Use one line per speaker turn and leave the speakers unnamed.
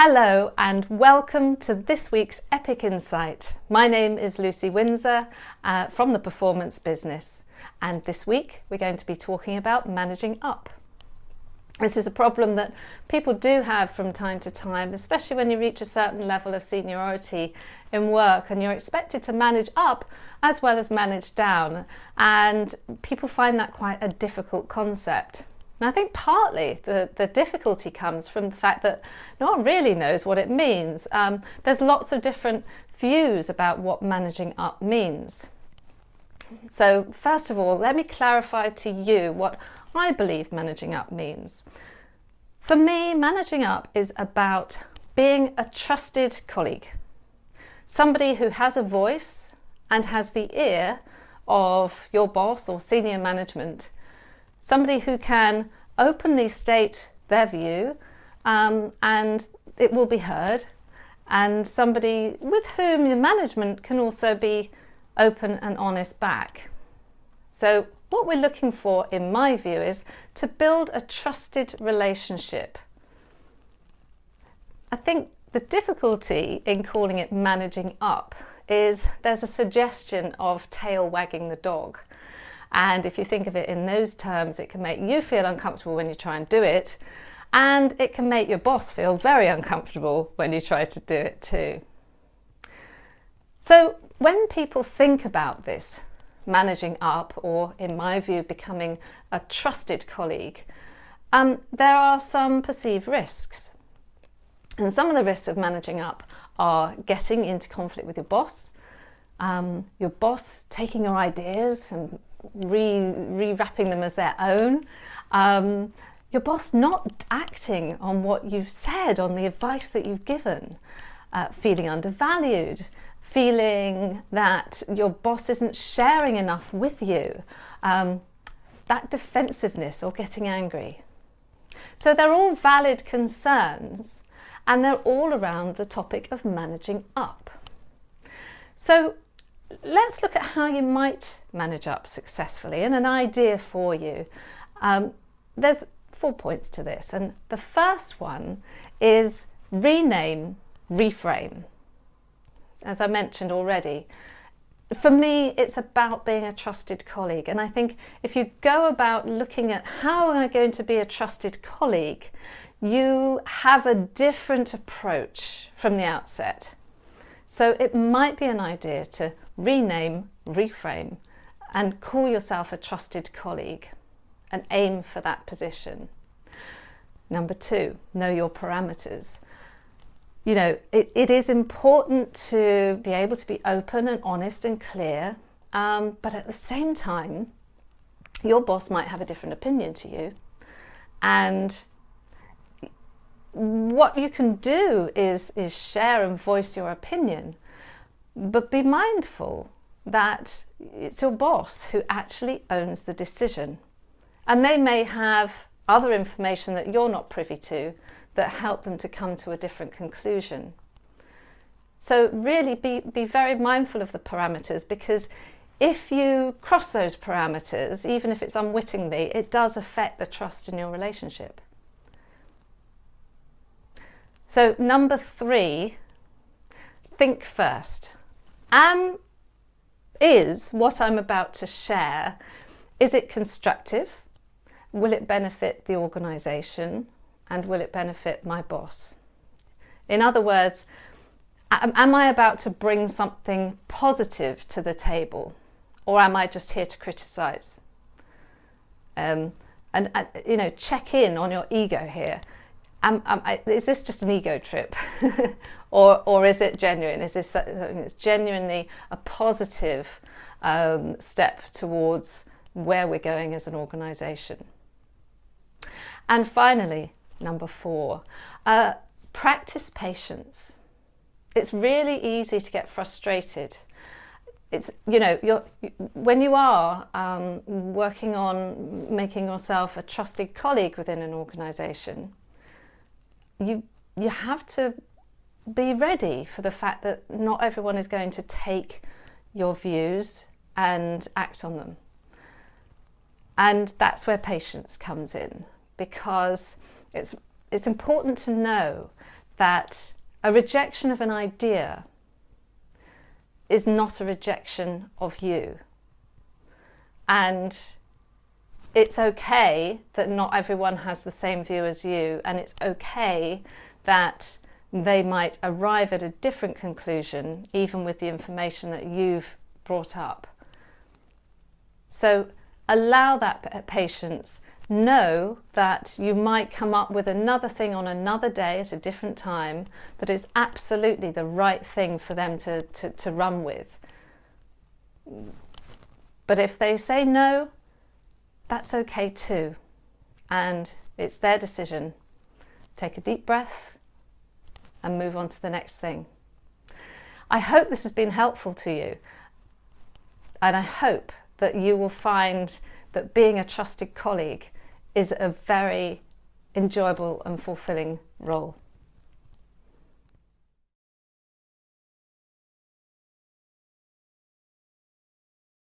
Hello and welcome to this week's Epic Insight. My name is Lucy Windsor from the Performance Business, and this week we're going to be talking about managing up. This is a problem that people do have from time to time, especially when you reach a certain level of seniority in work and you're expected to manage up as well as manage down, and people find that quite a difficult concept. And I think partly the difficulty comes from the fact that no one really knows what it means. There's lots of different views about what managing up means. So first of all, let me clarify to you what I believe managing up means. For me, managing up is about being a trusted colleague, somebody who has a voice and has the ear of your boss or senior management. Somebody who can openly state their view and it will be heard, and somebody with whom the management can also be open and honest back. So what we're looking for, in my view, is to build a trusted relationship. I think the difficulty in calling it managing up is there's a suggestion of tail wagging the dog. And if you think of it in those terms, it can make you feel uncomfortable when you try and do it, and it can make your boss feel very uncomfortable when you try to do it too. So when people think about this, managing up, or in my view, becoming a trusted colleague, there are some perceived risks. And some of the risks of managing up are getting into conflict with your boss taking your ideas and rewrapping them as their own, your boss not acting on what you've said, on the advice that you've given, feeling undervalued, feeling that your boss isn't sharing enough with you, that defensiveness or getting angry. So they're all valid concerns, and they're all around the topic of managing up. So let's look at how you might manage up successfully, and an idea for you. There's 4 points to this, and the first one is rename, reframe. As I mentioned already, for me it's about being a trusted colleague, and I think if you go about looking at how am I going to be a trusted colleague, you have a different approach from the outset. So it might be an idea to rename, reframe, and call yourself a trusted colleague and aim for that position. Number 2, know your parameters. You know, it is important to be able to be open and honest and clear, but at the same time, your boss might have a different opinion to you, and what you can do is share and voice your opinion, but be mindful that it's your boss who actually owns the decision, and they may have other information that you're not privy to that help them to come to a different conclusion. So really be very mindful of the parameters, because if you cross those parameters, even if it's unwittingly, it does affect the trust in your relationship. So number 3, think first. Is what I'm about to share, is it constructive? Will it benefit the organisation? And will it benefit my boss? In other words, am I about to bring something positive to the table, or am I just here to criticise? And you know, check in on your ego here. Is this just an ego trip, or is it genuine? Is this something that's genuinely a positive step towards where we're going as an organisation? And finally, number 4, practice patience. It's really easy to get frustrated. It's, you know, when you are working on making yourself a trusted colleague within an organisation, you have to be ready for the fact that not everyone is going to take your views and act on them. And that's where patience comes in, because it's important to know that a rejection of an idea is not a rejection of you. And it's okay that not everyone has the same view as you, and it's okay that they might arrive at a different conclusion even with the information that you've brought up. So allow that patience. Know that you might come up with another thing on another day at a different time that is absolutely the right thing for them to run with. But if they say no, that's okay too. And it's their decision. Take a deep breath and move on to the next thing. I hope this has been helpful to you. And I hope that you will find that being a trusted colleague is a very enjoyable and fulfilling role.